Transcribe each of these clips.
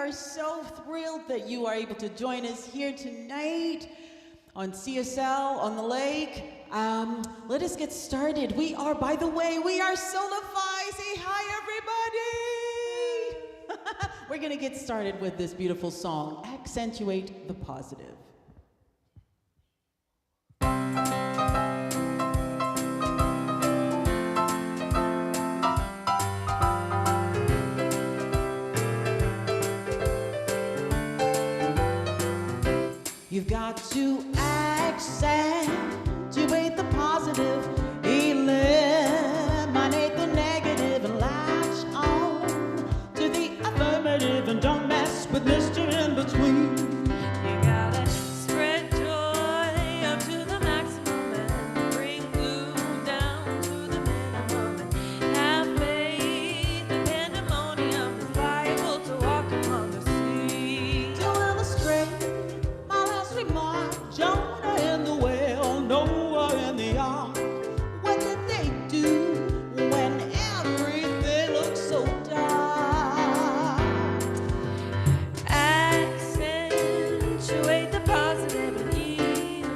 are so thrilled that you are able to join us here tonight on CSL on the lake. Let us get started. By the way, we are Solify. Say hi, everybody. We're going to get started with this beautiful song, Accentuate the Positive. You've got to accentuate the positive, eliminate the negative, and latch on to the affirmative, and don't mess with Mr. In Between. You gotta spread joy up to the maximum and bring gloom down to the minimum, and have faith. The pandemonium is liable to walk among the sea. To illustrate Jonah in the whale, Noah in the ark. What did they do when everything looked so dark? Accentuate the positive and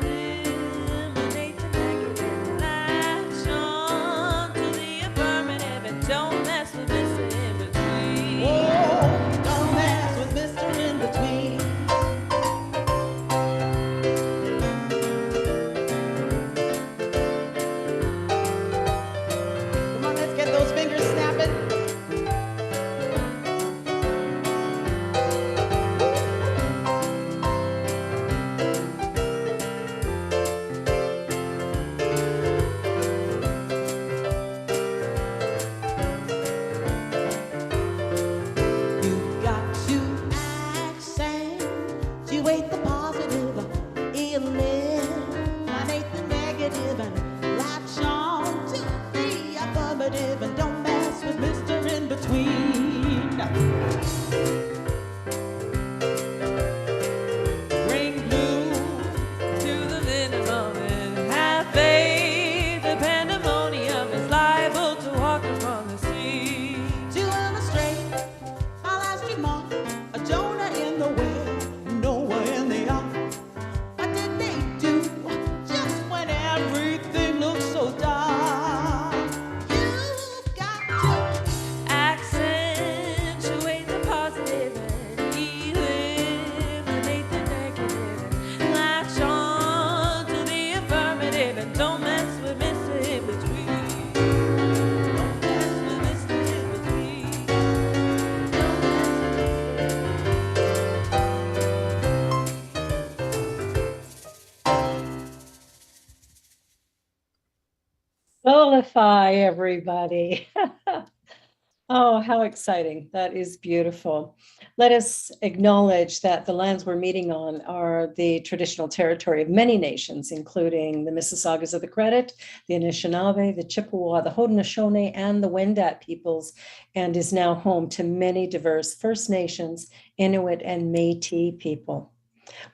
eliminate the negative. Latch on to the affirmative and don't mess with Mr. In Between. Whoa, don't mess with Mr. In Between. Solify, everybody. Oh, how exciting. That is beautiful. Let us acknowledge that the lands we're meeting on are the traditional territory of many nations, including the Mississaugas of the Credit, the Anishinaabe, the Chippewa, the Haudenosaunee, and the Wendat peoples, and is now home to many diverse First Nations, Inuit, and Métis people.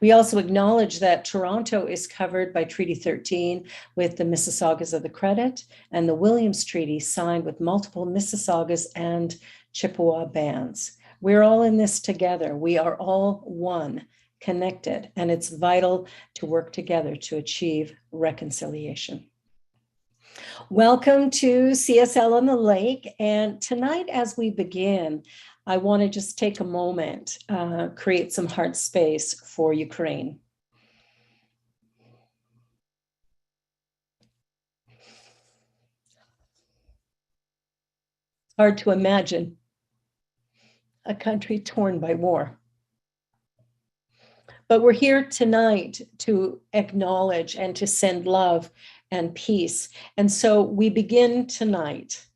We also acknowledge that Toronto is covered by Treaty 13 with the Mississaugas of the Credit and the Williams Treaty signed with multiple Mississaugas and Chippewa bands. We're all in this together. We are all one, connected, and it's vital to work together to achieve reconciliation. Welcome to CSL on the Lake. And tonight, as we begin, I want to just take a moment, create some heart space for Ukraine. It's hard to imagine a country torn by war. But we're here tonight to acknowledge and to send love and peace. And so we begin tonight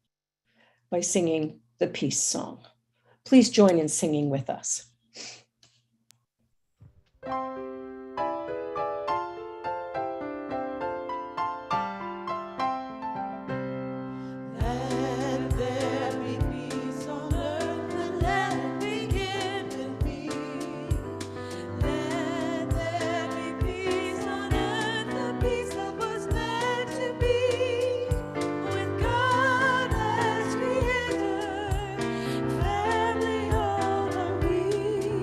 by singing the peace song. Please join in singing with us. Family over me.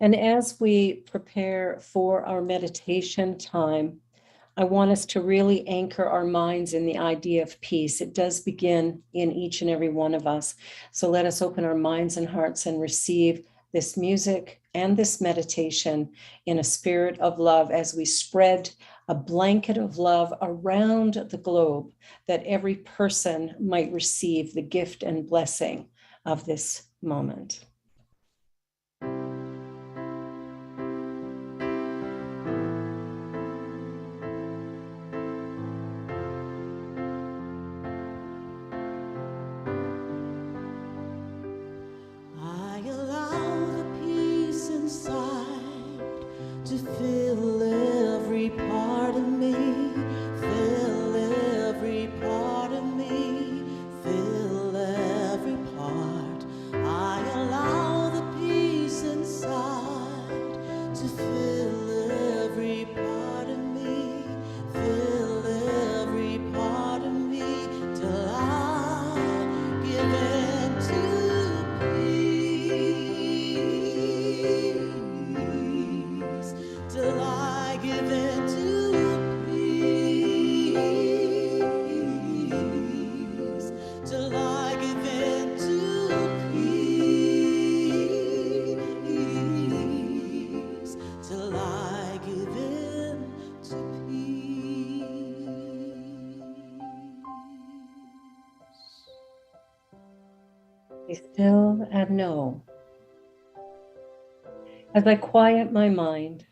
And as we prepare for our meditation time, I want us to really anchor our minds in the idea of peace. It does begin in each and every one of us. So let us open our minds and hearts and receive this music and this meditation in a spirit of love as we spread a blanket of love around the globe, that every person might receive the gift and blessing of this moment. I allow the peace inside to fill every part of me, fill every part of me, fill every part. I allow the peace inside to fill every part of me, fill every part of me, till I give in to peace, till I give in to peace, till I give in to peace, till I give in to peace. Be still and know. As I quiet my mind,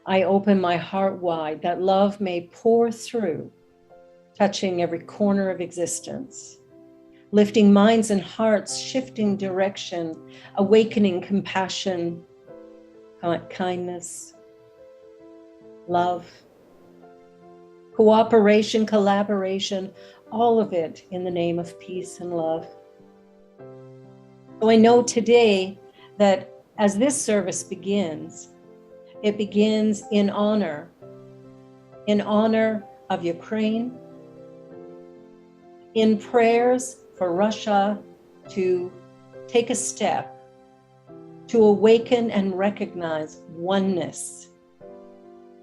I open my heart wide that love may pour through, touching every corner of existence, lifting minds and hearts, shifting direction, awakening compassion, kindness, love, cooperation, collaboration, all of it in the name of peace and love. So I know today that as this service begins, it begins in honor of Ukraine, in prayers for Russia to take a step to awaken and recognize oneness,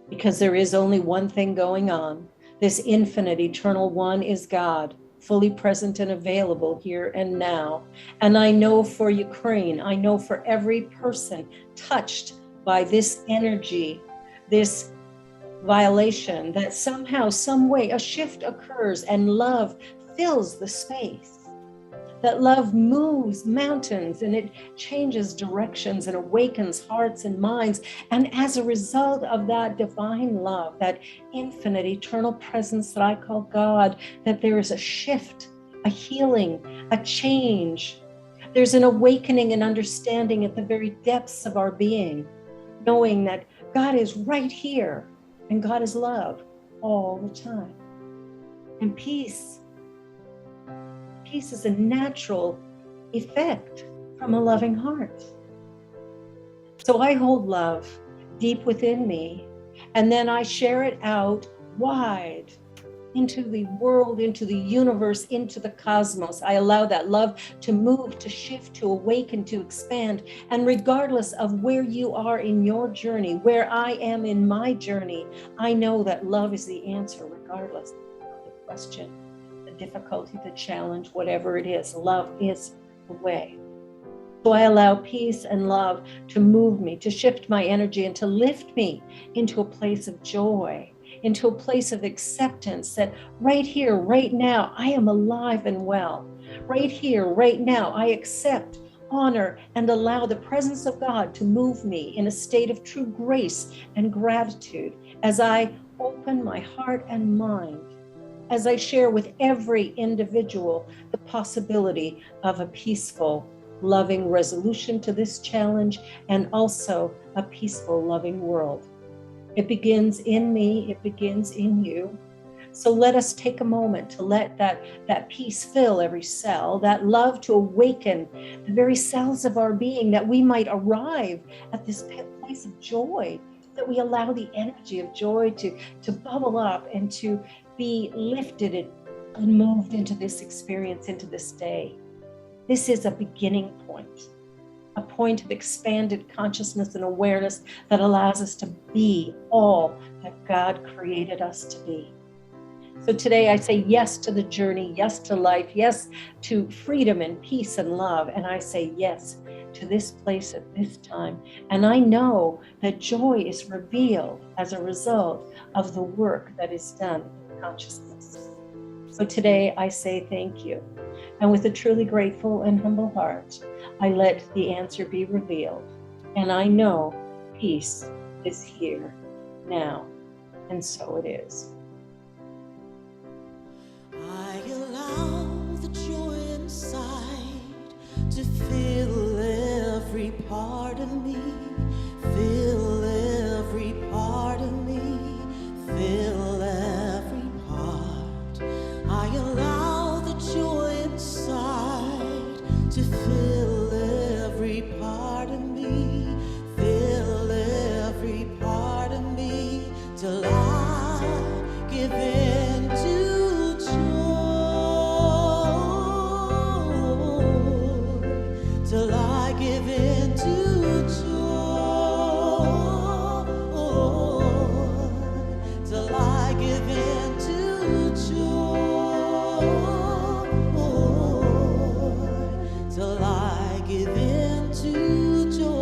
because there is only one thing going on. This infinite, eternal one is God, fully present and available here and now. And I know for Ukraine, I know for every person touched by this energy, this violation, that somehow, some way, a shift occurs and love fills the space. That love moves mountains and it changes directions and awakens hearts and minds. And as a result of that divine love, that infinite, eternal presence that I call God, that there is a shift, a healing, a change. There's an awakening and understanding at the very depths of our being, knowing that God is right here and God is love all the time. And peace is a natural effect from a loving heart. So I hold love deep within me, and then I share it out wide into the world, into the universe, into the cosmos. I allow that love to move, to shift, to awaken, to expand. And regardless of where you are in your journey, where I am in my journey, I know that love is the answer, regardless of the question, the difficulty, the challenge, whatever it is. Love is the way. So I allow peace and love to move me, to shift my energy, and to lift me into a place of joy, into a place of acceptance that right here, right now, I am alive and well. Right here, right now, I accept, honor, and allow the presence of God to move me in a state of true grace and gratitude as I open my heart and mind, as I share with every individual the possibility of a peaceful, loving resolution to this challenge, and also a peaceful, loving world. It begins in me, it begins in you. So let us take a moment to let that peace fill every cell, that love to awaken the very cells of our being, that we might arrive at this place of joy, that we allow the energy of joy to bubble up and to be lifted and moved into this experience, into this day. This is a beginning point. a point of expanded consciousness and awareness that allows us to be all that God created us to be. So today I say yes to the journey, yes to life, yes to freedom and peace and love. And I say yes to this place at this time. And I know that joy is revealed as a result of the work that is done in consciousness. So today I say thank you. And with a truly grateful and humble heart, I let the answer be revealed. And I know peace is here now. And so it is. I allow the joy inside to fill every part of me, fill every part of me, fill every part. I allow the joy inside to fill every part of me, fill every part of me, till I give in to joy, till I give in to joy, till I give in to joy, till I give in to joy.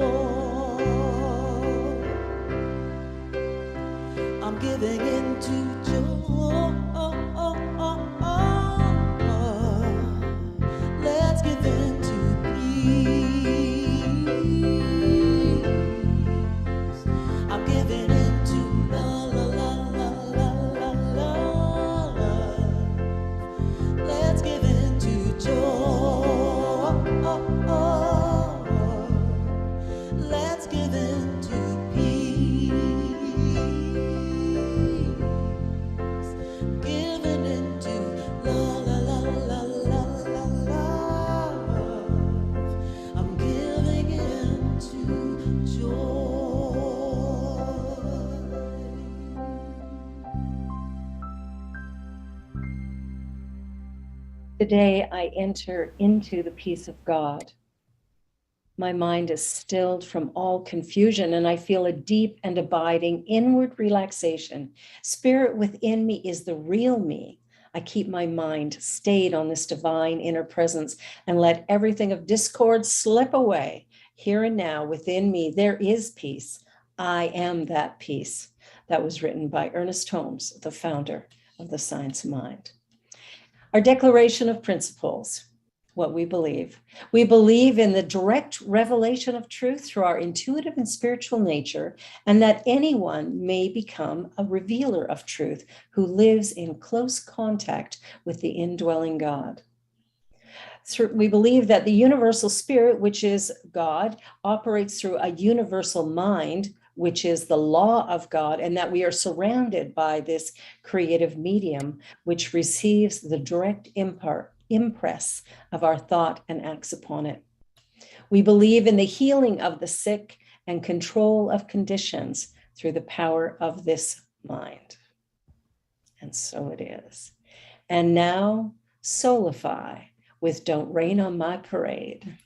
I'm giving in to joy. Let's give in to peace. I'm giving in to love, love, love, love, love, love. Let's give in to joy. Let's give in to peace. Giving into love, love, love, love, love, love. I'm giving into joy. Today I enter into the peace of God. My mind is stilled from all confusion, and I feel a deep and abiding inward relaxation. Spirit within me is the real me. I keep my mind stayed on this divine inner presence and let everything of discord slip away. Here and now within me, there is peace. I am that peace. That was written by Ernest Holmes, the founder of the Science of Mind. Our declaration of principles. What we believe. We believe in the direct revelation of truth through our intuitive and spiritual nature, and that anyone may become a revealer of truth who lives in close contact with the indwelling God. We believe that the universal spirit, which is God, operates through a universal mind, which is the law of God, and that we are surrounded by this creative medium, which receives the direct impress of our thought and acts upon it. We believe in the healing of the sick and control of conditions through the power of this mind. And so it is. And now, Soulify with Don't Rain on My Parade.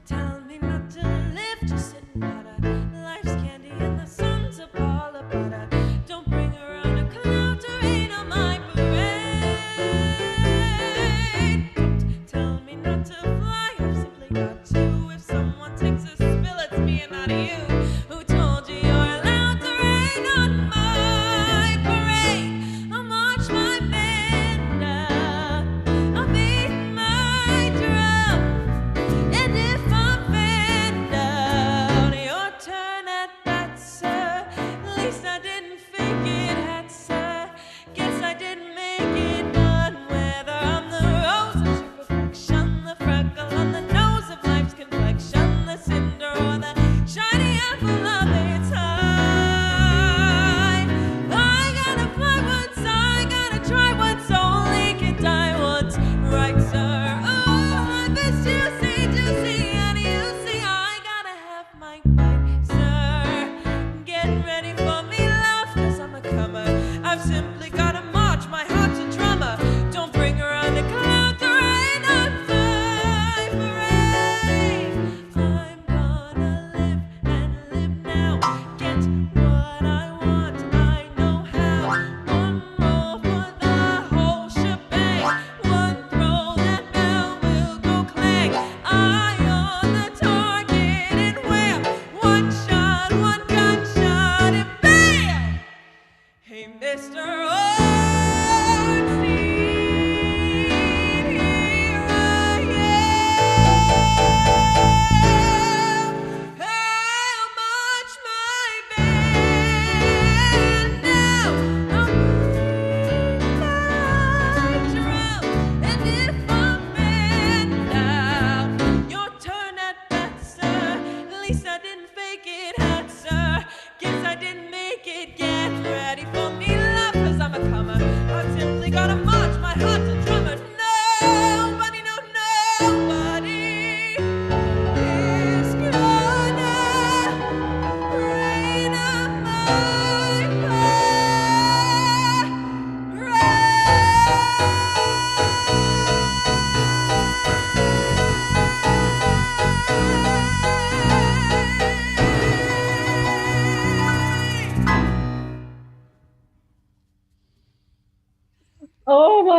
Tell me not to live, just sit and butter. Life's candy and the sun's a ball of butter. Don't bring around a cloud to rain on my parade. Don't tell me not to fly, I've simply got to. If someone takes a spill, it's me and not you. Who told you you're allowed to rain on my parade? I'll march my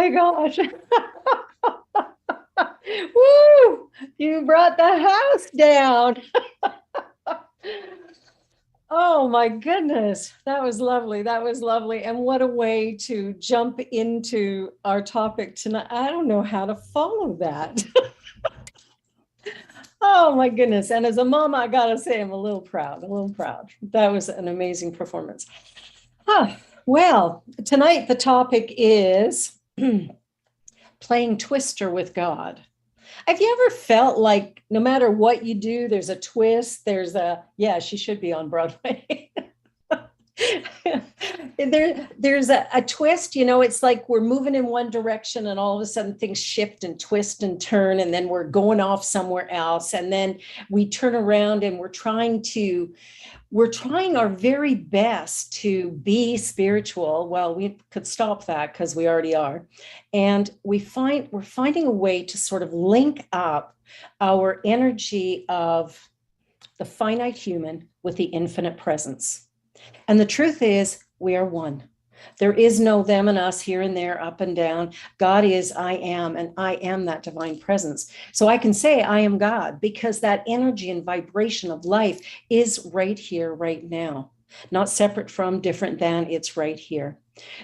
my gosh. Woo! You brought the house down. Oh my goodness. That was lovely. That was lovely. And what a way to jump into our topic tonight. I don't know how to follow that. Oh my goodness. And as a mom, I gotta say, I'm a little proud, a little proud. That was an amazing performance. Well, tonight the topic is playing Twister with God. Have you ever felt like no matter what you do, there's a twist, yeah, she should be on Broadway. There's a twist, it's like we're moving in one direction and all of a sudden things shift and twist and turn, and then we're going off somewhere else. And then we turn around and we're trying our very best to be spiritual. Well, we could stop that because we already are. And we're finding a way to sort of link up our energy of the finite human with the infinite presence. And the truth is, we are one. There is no them and us, here and there, up and down. God is I am, and I am that divine presence. So I can say I am God because that energy and vibration of life is right here, right now. Not separate from, different than, it's right here.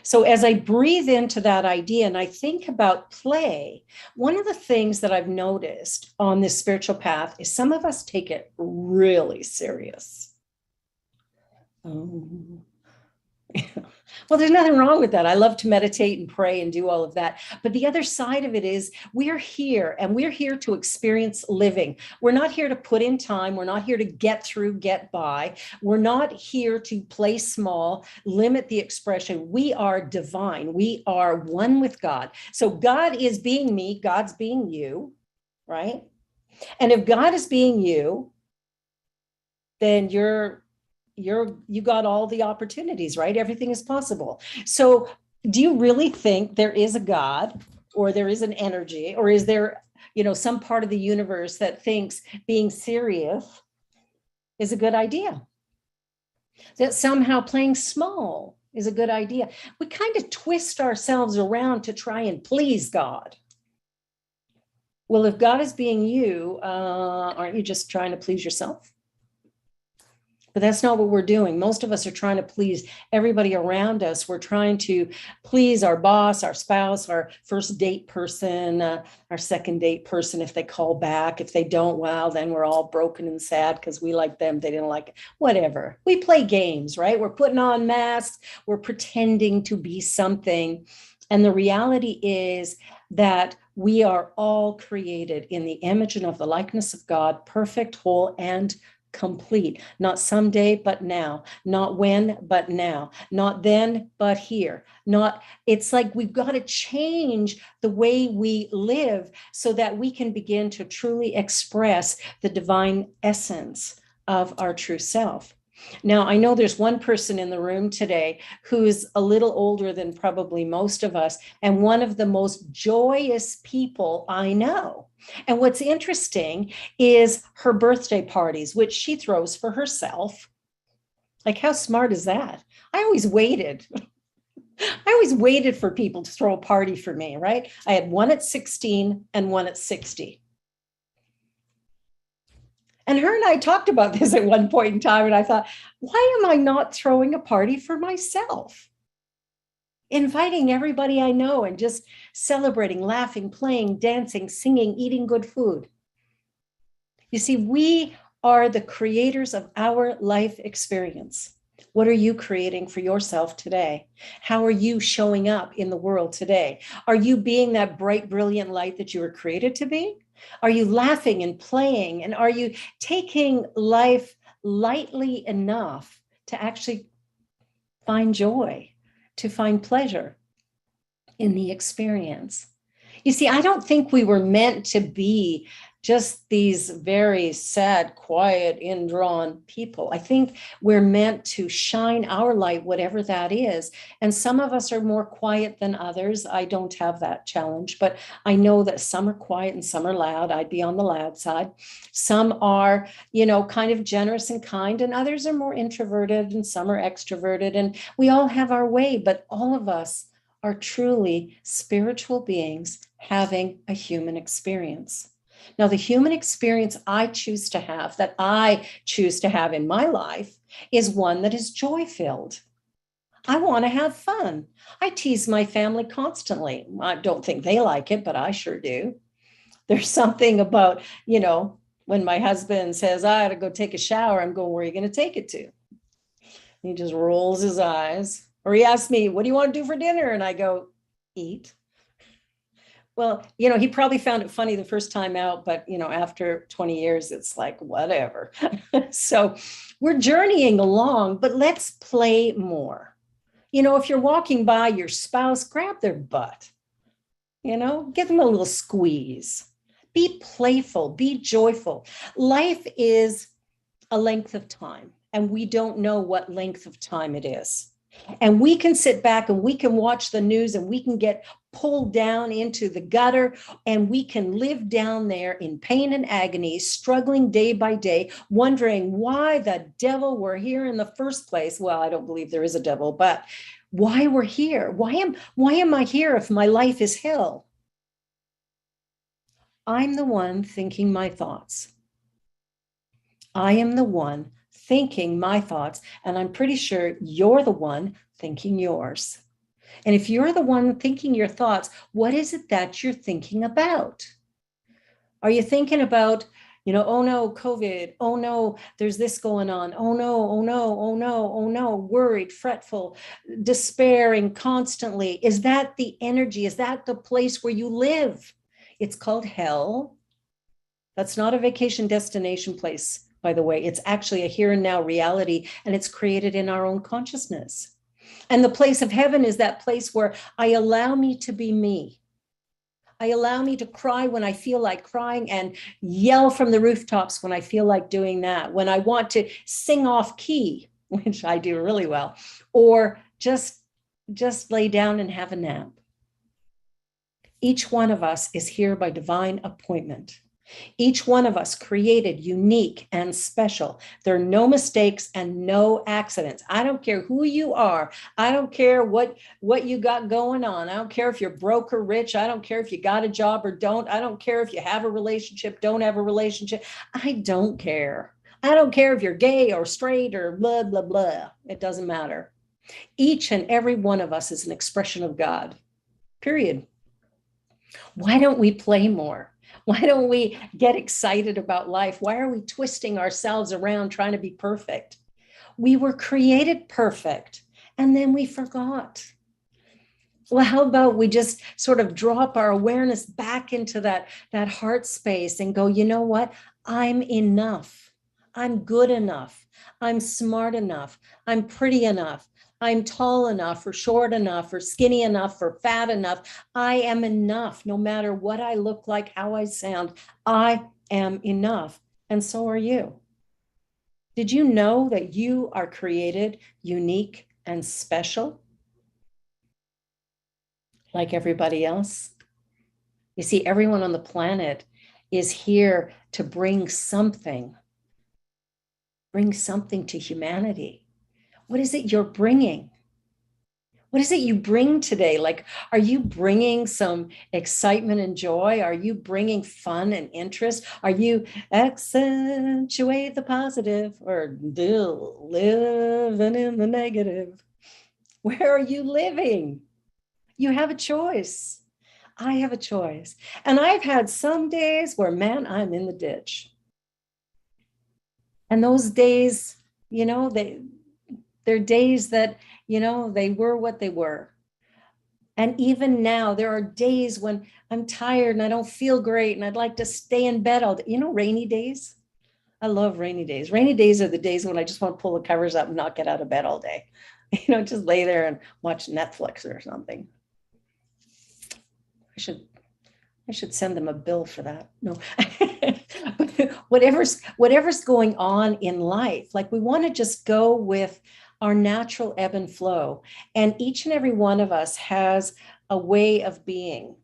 So as I breathe into that idea and I think about play, one of the things that I've noticed on this spiritual path is some of us take it really serious. Oh. Well, there's nothing wrong with that. I love to meditate and pray and do all of that. But the other side of it is we're here and we're here to experience living. We're not here to put in time. We're not here to get through, get by. We're not here to play small, limit the expression. We are divine. We are one with God. So God is being me, God's being you, right? And if God is being you, then you got all the opportunities, right? Everything is possible. So do you really think there is a God, or there is an energy, or is there, some part of the universe that thinks being serious is a good idea? That somehow playing small is a good idea? We kind of twist ourselves around to try and please God. Well, if God is being you, aren't you just trying to please yourself? But that's not what we're doing. Most of us are trying to please everybody around us. We're trying to please our boss, our spouse, our first date person, our second date person, if they call back. If they don't, well, then we're all broken and sad because we like them, they didn't like it. Whatever. We play games, right? We're putting on masks. We're pretending to be something. And the reality is that we are all created in the image and of the likeness of God, perfect, whole, and complete. Not someday, but now. Not when, but now. Not then, but here. It's like we've got to change the way we live so that we can begin to truly express the divine essence of our true self. Now, I know there's one person in the room today who's a little older than probably most of us, and one of the most joyous people I know. And what's interesting is her birthday parties, which she throws for herself. Like, how smart is that? I always waited for people to throw a party for me, right? I had one at 16 and one at 60. And her and I talked about this at one point in time, and I thought, why am I not throwing a party for myself? Inviting everybody I know and just celebrating, laughing, playing, dancing, singing, eating good food. You see, we are the creators of our life experience. What are you creating for yourself today? How are you showing up in the world today? Are you being that bright, brilliant light that you were created to be? Are you laughing and playing? And are you taking life lightly enough to actually find joy, to find pleasure in the experience? You see, I don't think we were meant to be just these very sad, quiet, indrawn people. I think we're meant to shine our light, whatever that is. And some of us are more quiet than others. I don't have that challenge, but I know that some are quiet and some are loud. I'd be on the loud side. Some are, kind of generous and kind, and others are more introverted, and some are extroverted. And we all have our way, but all of us are truly spiritual beings having a human experience. Now, the human experience I choose to have, that I choose to have in my life, is one that is joy-filled. I want to have fun. I tease my family constantly. I don't think they like it, but I sure do. There's something about, when my husband says, I had to go take a shower, I'm going, where are you going to take it to? He just rolls his eyes. Or he asks me, what do you want to do for dinner? And I go, eat. Well, he probably found it funny the first time out, but, after 20 years, it's like, whatever. So we're journeying along, but let's play more. If you're walking by your spouse, grab their butt, give them a little squeeze. Be playful, be joyful. Life is a length of time, and we don't know what length of time it is. And we can sit back and we can watch the news and we can get pulled down into the gutter, and we can live down there in pain and agony, struggling day by day, wondering why the devil we're here in the first place. Well, I don't believe there is a devil, but why we're here. Why am I here if my life is hell? I'm the one thinking my thoughts. I am the one thinking my thoughts, and I'm pretty sure you're the one thinking yours. And if you're the one thinking your thoughts, what is it that you're thinking about? Are you thinking about, oh no, COVID, oh no, there's this going on, oh no, oh no, oh no, oh no, worried, fretful, despairing constantly? Is that the energy? Is that the place where you live? It's called hell. That's not a vacation destination place, by the way. It's actually a here and now reality, and it's created in our own consciousness. And the place of heaven is that place where I allow me to be me. I allow me to cry when I feel like crying and yell from the rooftops when I feel like doing that, when I want to sing off key, which I do really well, or just lay down and have a nap. Each one of us is here by divine appointment. Each one of us created unique and special. There are no mistakes and no accidents. I don't care who you are. I don't care what you got going on. I don't care if you're broke or rich. I don't care if you got a job or don't. I don't care if you have a relationship, don't have a relationship. I don't care. I don't care if you're gay or straight or blah, blah, blah. It doesn't matter. Each and every one of us is an expression of God, period. Why don't we play more? Why don't we get excited about life? Why are we twisting ourselves around trying to be perfect? We were created perfect, and then we forgot. Well, how about we just sort of drop our awareness back into that heart space and go, you know what? I'm enough. I'm good enough. I'm smart enough. I'm pretty enough. I'm tall enough or short enough or skinny enough or fat enough. I am enough no matter what I look like, how I sound. I am enough. And so are you. Did you know that you are created unique and special? Like everybody else? You see, everyone on the planet is here to bring something to humanity. What is it you're bringing? What is it you bring today? Like, are you bringing some excitement and joy? Are you bringing fun and interest? Are you accentuate the positive or living in the negative? Where are you living? You have a choice. I have a choice. And I've had some days where, man, I'm in the ditch. And those days, they're days that, they were what they were. And even now, there are days when I'm tired and I don't feel great and I'd like to stay in bed all day. Rainy days. I love rainy days. Rainy days are the days when I just want to pull the covers up and not get out of bed all day. Just lay there and watch Netflix or something. I should send them a bill for that. No. whatever's going on in life, like we want to just go with our natural ebb and flow. And each and every one of us has a way of being.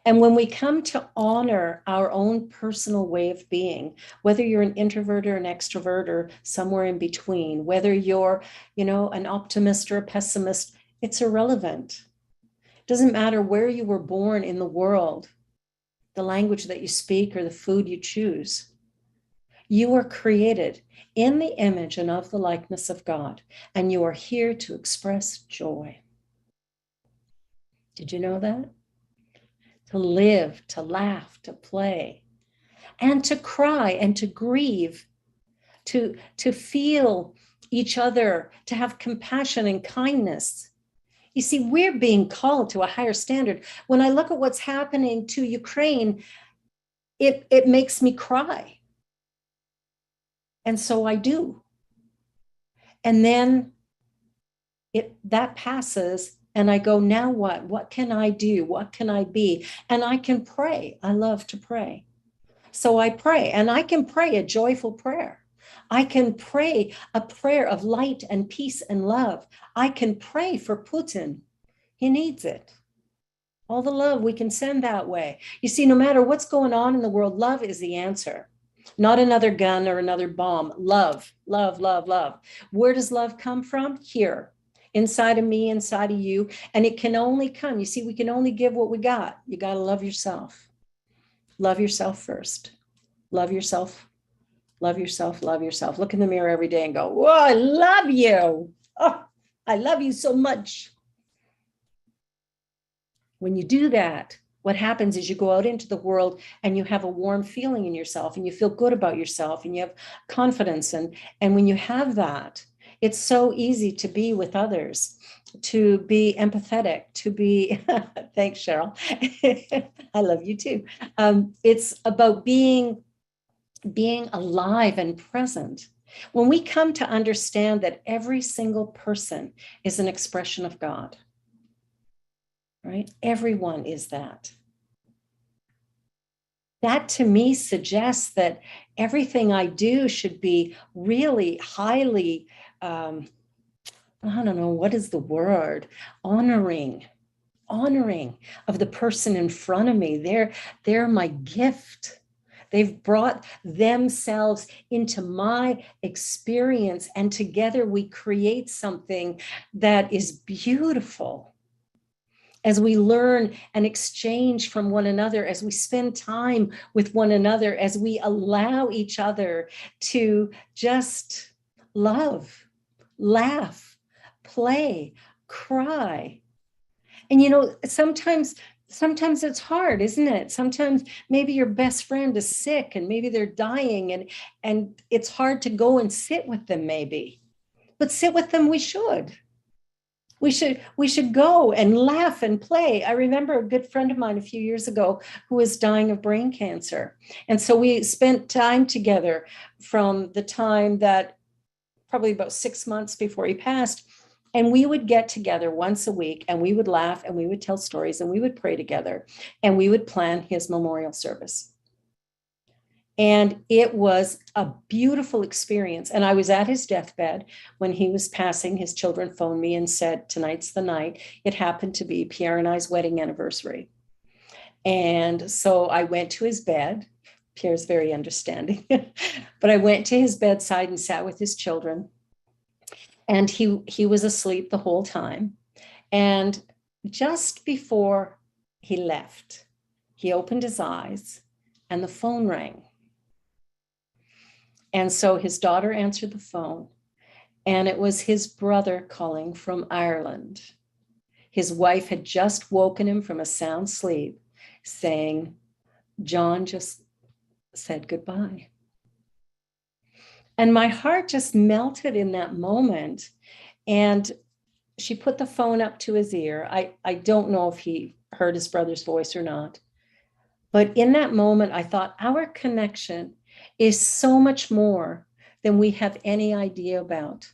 And when we come to honor our own personal way of being, whether you're an introvert or an extrovert or somewhere in between, whether you're, an optimist or a pessimist, it's irrelevant. Doesn't matter where you were born in the world, the language that you speak or the food you choose. You are created in the image and of the likeness of God, and you are here to express joy. Did you know that? To live, to laugh, to play, and to cry and to grieve, to feel each other, to have compassion and kindness. You see, we're being called to a higher standard. When I look at what's happening to Ukraine, it makes me cry. And so I do. And then that passes, and I go, now what? What can I do? What can I be? And I can pray. I love to pray. So I pray, and I can pray a joyful prayer. I can pray a prayer of light and peace and love. I can pray for Putin. He needs it. All the love we can send that way. You see, no matter what's going on in the world, love is the answer. Not another gun or another bomb. Love, love, love, love. Where does love come from? Here, inside of me, inside of you. And it can only come. You see, we can only give what we got. You got to love yourself. Love yourself first. Love yourself. Love yourself. Love yourself. Look in the mirror every day and go, whoa, I love you. Oh, I love you so much. When you do that, what happens is you go out into the world and you have a warm feeling in yourself and you feel good about yourself and you have confidence. And when you have that, it's so easy to be with others, to be empathetic, to be, thanks, Cheryl. I love you too. It's about being alive and present. When we come to understand that every single person is an expression of God, right? Everyone is that. That to me suggests that everything I do should be really highly, I don't know, what is the word? Honoring of the person in front of me. They're my gift. They've brought themselves into my experience, and together we create something that is beautiful. As we learn and exchange from one another, as we spend time with one another, as we allow each other to just love, laugh, play, cry. And you know, sometimes it's hard, isn't it? Sometimes maybe your best friend is sick and maybe they're dying and it's hard to go and sit with them maybe. But sit with them we should. We should go and laugh and play. I remember a good friend of mine a few years ago who was dying of brain cancer. And so we spent time together from the time that probably about 6 months before he passed. And we would get together once a week and we would laugh and we would tell stories and we would pray together and we would plan his memorial service. And it was a beautiful experience. And I was at his deathbed when he was passing. His children phoned me and said, tonight's the night. It happened to be Pierre and I's wedding anniversary. And so I went to his bed. Pierre's very understanding. But I went to his bedside and sat with his children. And he was asleep the whole time. And just before he left, he opened his eyes and the phone rang. And so his daughter answered the phone, and it was his brother calling from Ireland. His wife had just woken him from a sound sleep, saying, John just said goodbye. And my heart just melted in that moment. And she put the phone up to his ear. I don't know if he heard his brother's voice or not. But in that moment, I thought our connection is so much more than we have any idea about.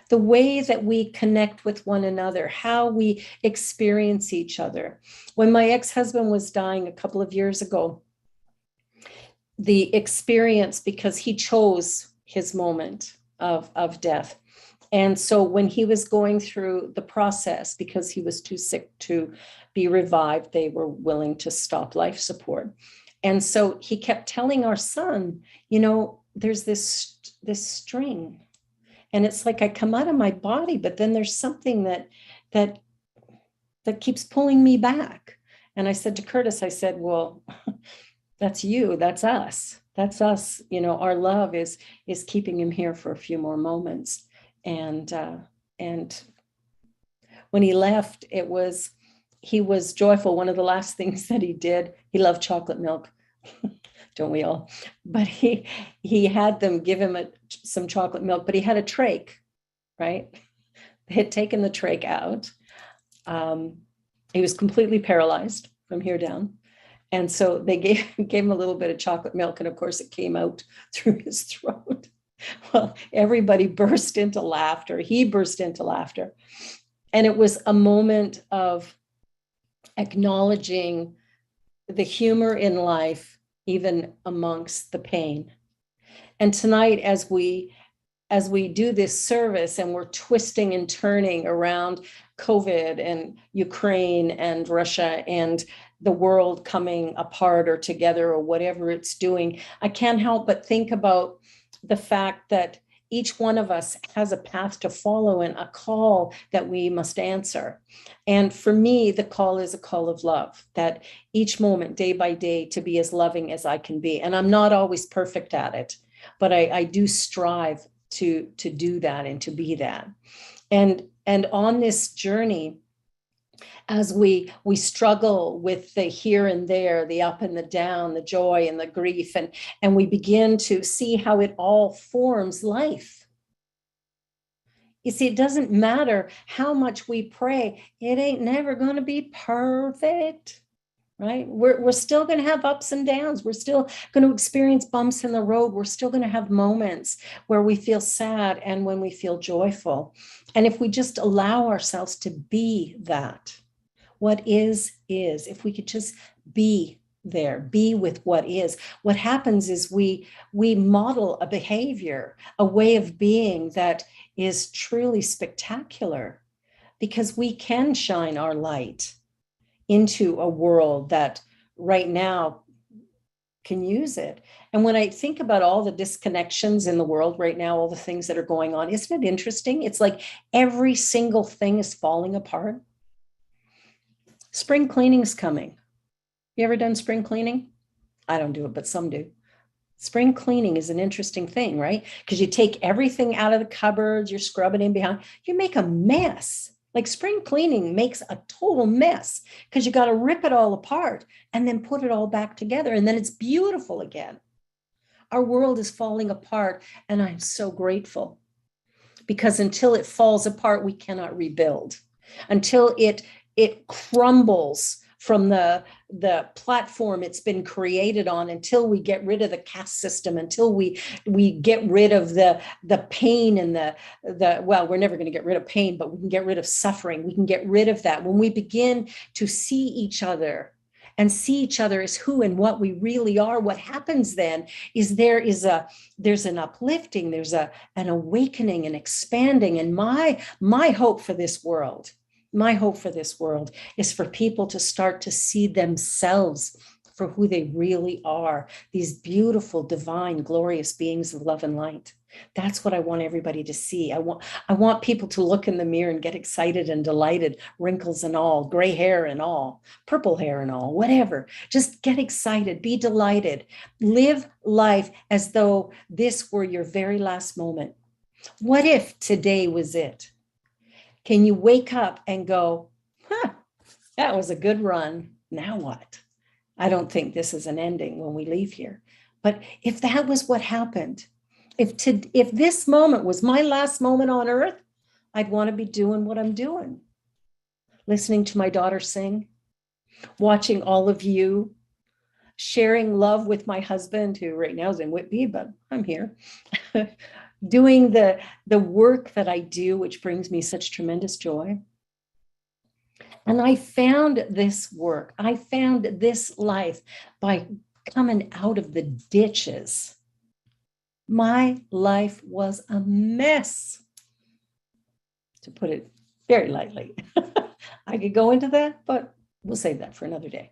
The way that we connect with one another, how we experience each other. When my ex-husband was dying a couple of years ago, the experience, because he chose his moment of death. And so when he was going through the process, because he was too sick to be revived, they were willing to stop life support. And so he kept telling our son, you know, there's this string, and it's like I come out of my body, but then there's something that that keeps pulling me back. And I said to Curtis, I said, well, that's you, that's us. That's us. You know, our love is keeping him here for a few more moments. And when he left, he was joyful. One of the last things that he did, he loved chocolate milk. Don't we all? But he had them give him some chocolate milk, but he had a trach, right? They had taken the trach out. He was completely paralyzed from here down. And so they gave him a little bit of chocolate milk. And of course, it came out through his throat. Well, everybody burst into laughter. He burst into laughter. And it was a moment of acknowledging the humor in life, even amongst the pain. And tonight, as we do this service and we're twisting and turning around COVID and Ukraine and Russia and the world coming apart or together or whatever it's doing, I can't help but think about the fact that each one of us has a path to follow and a call that we must answer. And for me, the call is a call of love, that each moment, day by day, to be as loving as I can be. And I'm not always perfect at it, but I do strive to do that and to be that. And on this journey, as we struggle with the here and there, the up and the down, the joy and the grief, and we begin to see how it all forms life. You see, it doesn't matter how much we pray, it ain't never going to be perfect, right? We're still going to have ups and downs. We're still going to experience bumps in the road. We're still going to have moments where we feel sad and when we feel joyful. And if we just allow ourselves to be that, what is, if we could just be there, be with what is, what happens is we model a behavior, a way of being that is truly spectacular, because we can shine our light into a world that right now can use it. And when I think about all the disconnections in the world right now, all the things that are going on, isn't it interesting? It's like every single thing is falling apart. Spring cleaning's coming. You ever done spring cleaning? I don't do it, but some do. Spring cleaning is an interesting thing, right? Because you take everything out of the cupboards, you're scrubbing in behind, you make a mess. Like spring cleaning makes a total mess because you got to rip it all apart and then put it all back together. And then it's beautiful again. Our world is falling apart. And I'm so grateful, because until it falls apart, we cannot rebuild. Until it crumbles from the platform it's been created on, until we get rid of the caste system, until we get rid of the pain and the well, we're never going to get rid of pain, but we can get rid of suffering. We can get rid of that. When we begin to see each other and see each other as who and what we really are, what happens then is there's an uplifting, there's an awakening and expanding. And my hope for this world, is for people to start to see themselves for who they really are, these beautiful, divine, glorious beings of love and light. That's what I want everybody to see. I want people to look in the mirror and get excited and delighted, wrinkles and all, gray hair and all, purple hair and all, whatever. Just get excited, be delighted, live life as though this were your very last moment. What if today was it? Can you wake up and go, that was a good run. Now what? I don't think this is an ending when we leave here. But if that was what happened, if this moment was my last moment on earth, I'd want to be doing what I'm doing. Listening to my daughter sing, watching all of you, sharing love with my husband, who right now is in Whitby, but I'm here. Doing the work that I do, which brings me such tremendous joy. And I found this work, I found this life by coming out of the ditches. My life was a mess, to put it very lightly. I could go into that, but we'll save that for another day.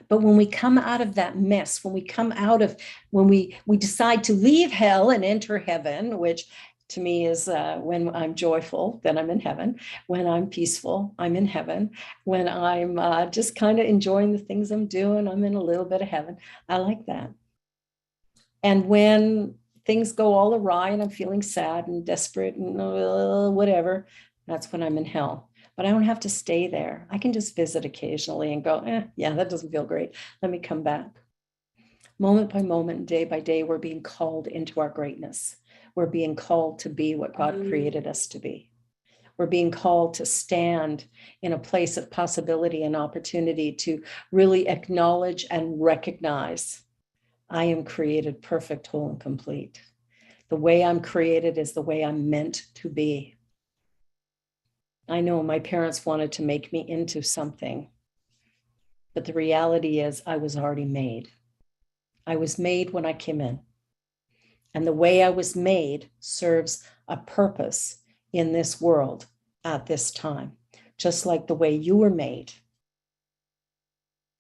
But when we come out of that mess, when we decide to leave hell and enter heaven, which to me is when I'm joyful, then I'm in heaven. When I'm peaceful, I'm in heaven. When I'm just kind of enjoying the things I'm doing, I'm in a little bit of heaven. I like that. And when things go all awry and I'm feeling sad and desperate and whatever, that's when I'm in hell. But I don't have to stay there. I can just visit occasionally and go, yeah, that doesn't feel great. Let me come back. Moment by moment, day by day, we're being called into our greatness. We're being called to be what God created us to be. We're being called to stand in a place of possibility and opportunity to really acknowledge and recognize I am created perfect, whole, and complete. The way I'm created is the way I'm meant to be. I know my parents wanted to make me into something, but the reality is I was already made. I was made when I came in. And the way I was made serves a purpose in this world at this time, just like the way you were made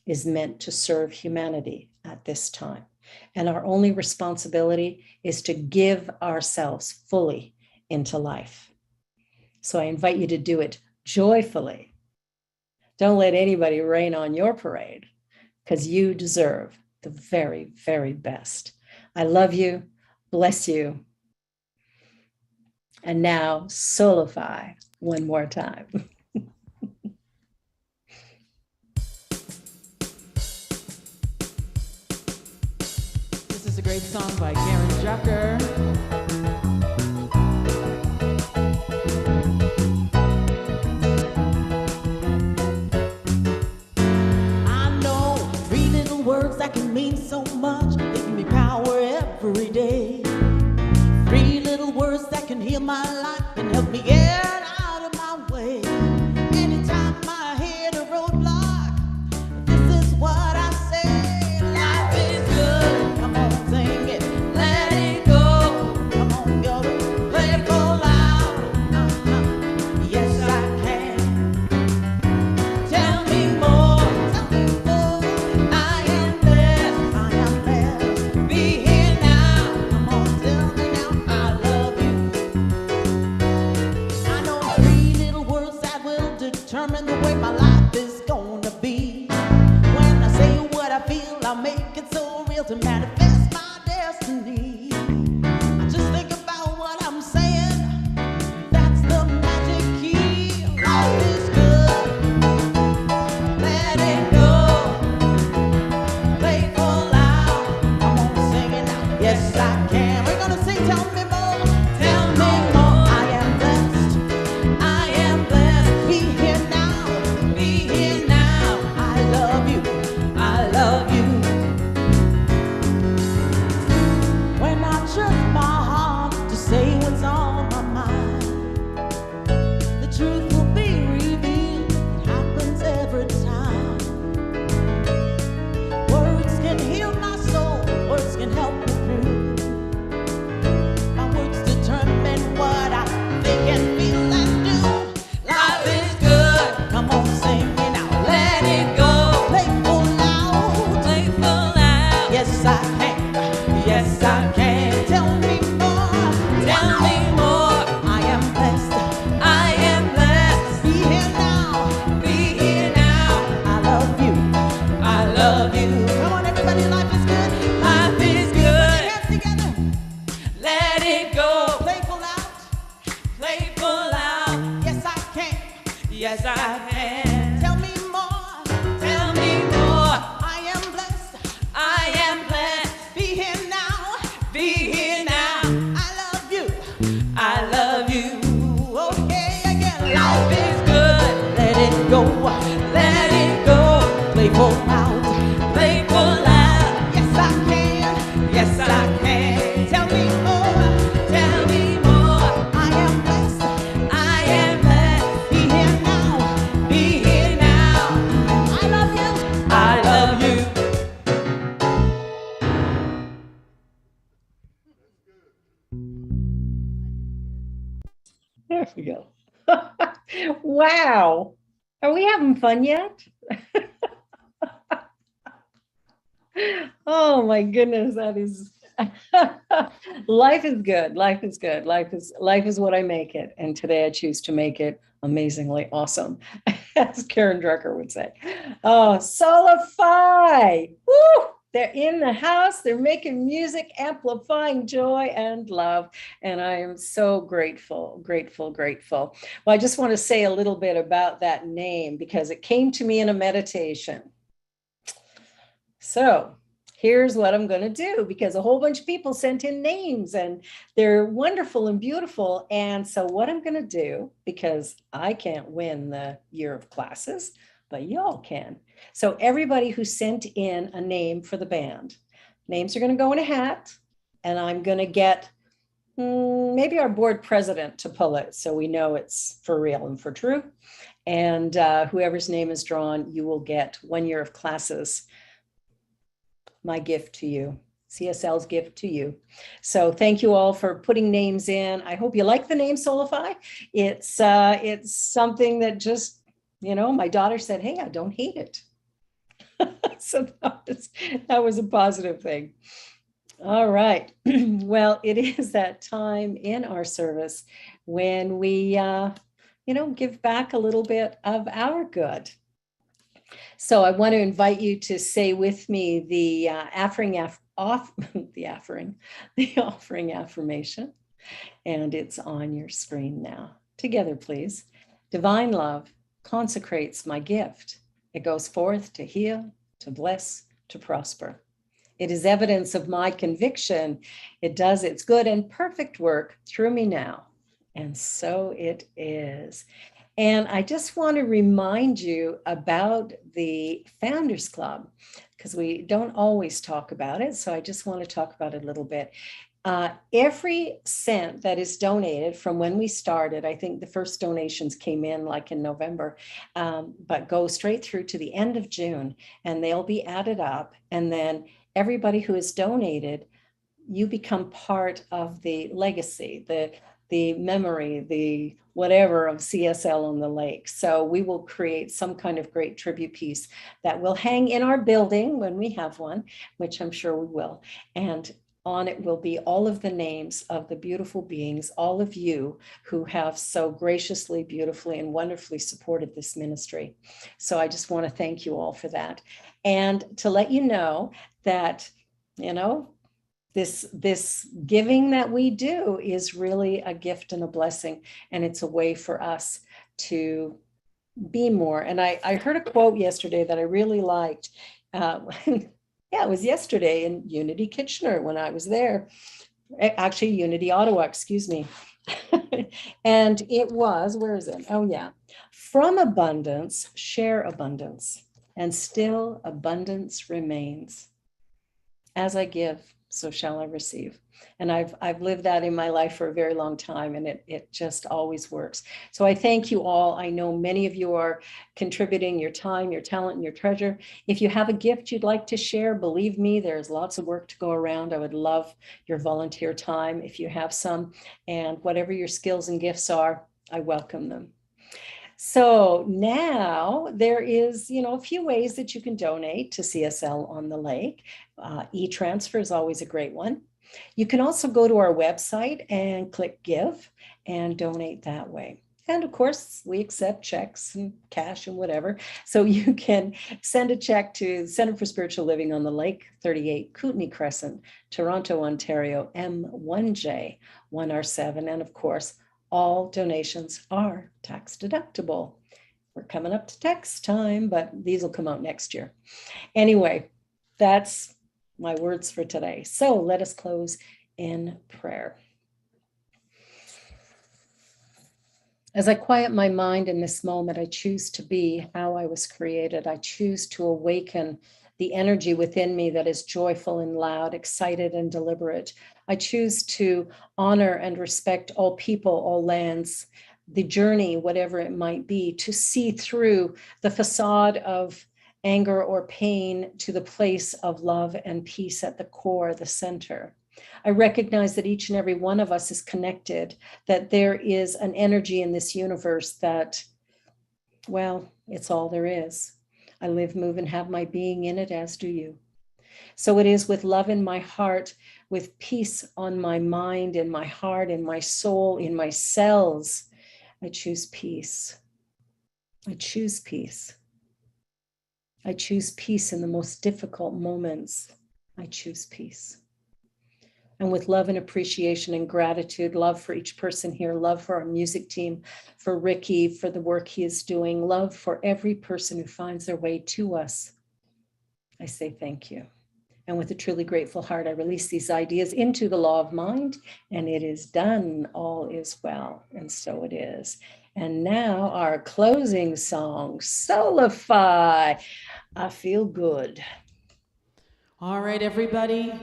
is meant to serve humanity at this time. And our only responsibility is to give ourselves fully into life. So I invite you to do it joyfully. Don't let anybody rain on your parade, because you deserve the very, very best. I love you. Bless you. And now solify one more time. This is a great song by Karen Drucker. I know 3 little words that can mean so much. They give me power every day. 3 little words that can heal my life and help me get out of my way. Anytime I hit a roadblock, this is what I say. Life is good. Come on, sing it. Let it go. Come on, go. Play it go loud. Yes, I can. Tell me more. Tell me more. I am blessed. I am blessed. Be here now. Come on, tell me now. I love you. I know 3 little words that will determine the way my life is gonna be. When I say what I feel, I'll make it so real to manifest my destiny. I just think about what I'm saying. That's the magic key. Life is good. Let it go. Play for loud. Come on, sing it now. Yes, I can. We're gonna sing. Tell me more. Tell me more. I am blessed. I am blessed. Be here now. Be here now. I love you. I love you. When I trust my heart to say what's on my mind, the truth will be revealed. It happens every time. Words can heal my soul. Words can help me through. My words determine what I think and feel and do. Life is good. Come on, sing it now. Let it go. Play for loud. Play full out. Yes, I can. Yes, I can. Tell me more. Tell me more. I am blessed. I am blessed. Be here now. Be here now. I love you. I love you. Come on, everybody. Life is good. Life is Put your good. hands together. Let it go. Playful out. Play full out. Yes, I can. Yes, I can. Tell me more. Tell me more. I am blessed. I am blessed. Be here now. Be here now. I love you. I love you. Okay, again. Life is good. Let it go. Let it go. Playful out. Play full out. Yes, I can. Yes, I can. Tell me more. Tell me more. I am blessed. I am blessed. Be here now. Be here now. I love you. I love you. There we go. Wow. Are we having fun yet? Oh my goodness, that is Life is good. Life is good. Life is what I make it. And today I choose to make it amazingly awesome, as Karen Drucker would say. Oh, Soulify. Woo! They're in the house. They're making music, amplifying joy and love. And I am so grateful, grateful, grateful. Well, I just want to say a little bit about that name because it came to me in a meditation. So here's what I'm going to do, because a whole bunch of people sent in names and they're wonderful and beautiful. And so what I'm going to do, because I can't win the year of classes, but y'all can. So everybody who sent in a name for the band, names are going to go in a hat, and I'm going to get maybe our board president to pull it so we know it's for real and for true. And whoever's name is drawn, you will get 1 year of classes. My gift to you, CSL's gift to you. So thank you all for putting names in. I hope you like the name Soulify. It's something that just, my daughter said, hey, I don't hate it. So that was a positive thing. All right. Well, it is that time in our service when we, give back a little bit of our good. So I want to invite you to say with me the offering affirmation, and it's on your screen now. Together, please. Divine love consecrates my gift. It goes forth to heal, to bless, to prosper. It is evidence of my conviction. It does its good and perfect work through me now. And so it is. And I just want to remind you about the Founders Club, because we don't always talk about it. So I just want to talk about it a little bit. Every cent that is donated from when we started, I think the first donations came in like in November, but go straight through to the end of June, and they'll be added up. And then everybody who has donated, you become part of the legacy, the memory, the whatever of CSL on the lake. So we will create some kind of great tribute piece that will hang in our building when we have one, which I'm sure we will. And on it will be all of the names of the beautiful beings, all of you who have so graciously, beautifully, and wonderfully supported this ministry. So I just want to thank you all for that. And to let you know that, this giving that we do is really a gift and a blessing, and it's a way for us to be more. And I heard a quote yesterday that I really liked. Yeah, it was yesterday in Unity Kitchener when I was there. Actually, Unity Ottawa, excuse me. And it was, where is it? Oh, yeah. From abundance, share abundance, and still abundance remains. As I give, so shall I receive. And I've lived that in my life for a very long time, and it just always works. So I thank you all. I know many of you are contributing your time, your talent, and your treasure. If you have a gift you'd like to share, believe me, there's lots of work to go around. I would love your volunteer time if you have some, and whatever your skills and gifts are, I welcome them. So now there is, a few ways that you can donate to CSL on the Lake. E-transfer is always a great one. You can also go to our website and click give and donate that way. And of course, we accept checks and cash and whatever. So you can send a check to Center for Spiritual Living on the Lake, 38 Kootenay Crescent, Toronto, Ontario, M1J 1R7. And of course, all donations are tax deductible. We're coming up to tax time, but these will come out next year. Anyway, that's my words for today. So let us close in prayer. As I quiet my mind in this moment, I choose to be how I was created. I choose to awaken the energy within me that is joyful and loud, excited and deliberate. I choose to honor and respect all people, all lands, the journey, whatever it might be, to see through the facade of anger or pain to the place of love and peace at the core, the center. I recognize that each and every one of us is connected, that there is an energy in this universe that, well, it's all there is. I live, move, and have my being in it, as do you. So it is with love in my heart, with peace on my mind, in my heart, in my soul, in my cells. I choose peace. I choose peace. I choose peace in the most difficult moments. I choose peace. And with love and appreciation and gratitude, love for each person here, love for our music team, for Ricky, for the work he is doing, love for every person who finds their way to us, I say thank you. And with a truly grateful heart, I release these ideas into the law of mind, and it is done. All is well, and so it is. And now our closing song, Soulify. I feel good. All right, everybody.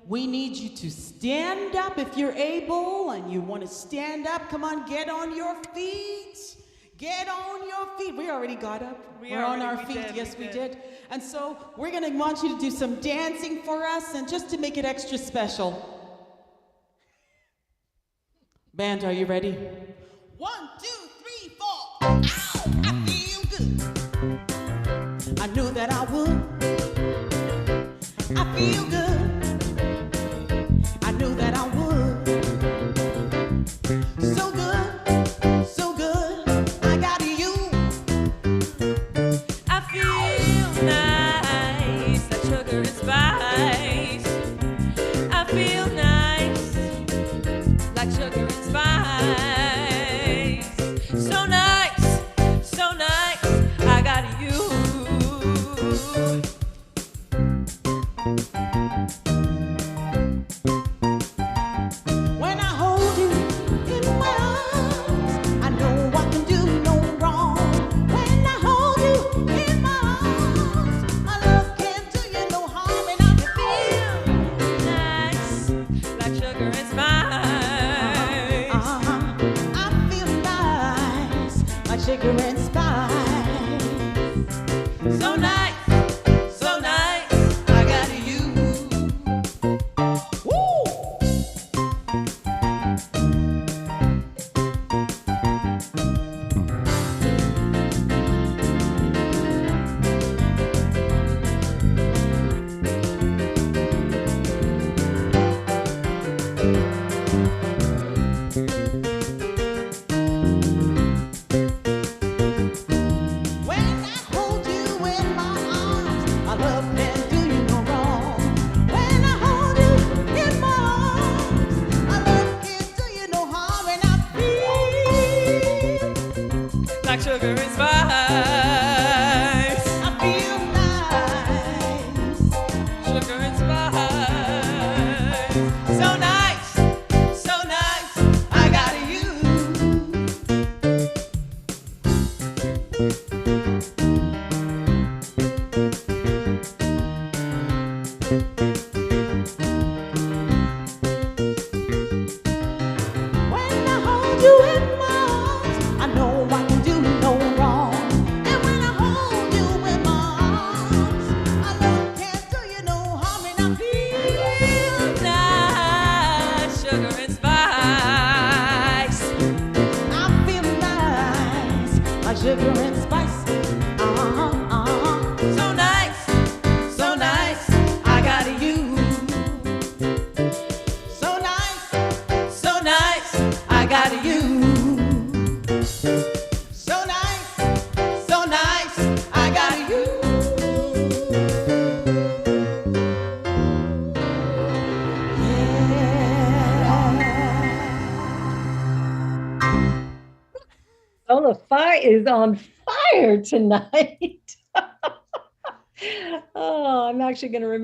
We need you to stand up if you're able and you want to stand up. Come on, get on your feet. Get on your feet. We already got up. We're on our feet. Yes, we did. And so we're going to want you to do some dancing for us, and just to make it extra special. Band, are you ready? 1, 2, 3, 4. Ow! I feel good. I knew that I would. I feel good. I knew that I would. So good, so good. I got you. I feel nice, like sugar and spice. I feel nice, like sugar and spice. So nice, so nice. I got you. When I hold you in my arms, I know I can do no wrong. When I hold you in my arms, my love can't do you no harm, and I Feel nice, like sugar and spice. I feel nice, like sugar and spice. So nice, so nice. I got you. Woo! When I hold you in my arms, my love can't do you no wrong. When I hold you in my arms, my love can't do you no harm, and I feel, Like sugar and spice. I feel nice. Sugar and spice. So nice, so nice. I got you. When I hold you in my arms, I know I can do no wrong. And when I hold you in my arms, my love can't do you no harm, and I feel, Nice, sugar and spice. I feel nice, like sugar and spice. So nice, so nice. I got you. So nice, So nice. I got you. so nice, so nice. I got you. Soulify is on fire tonight. Oh, I'm actually going to remember.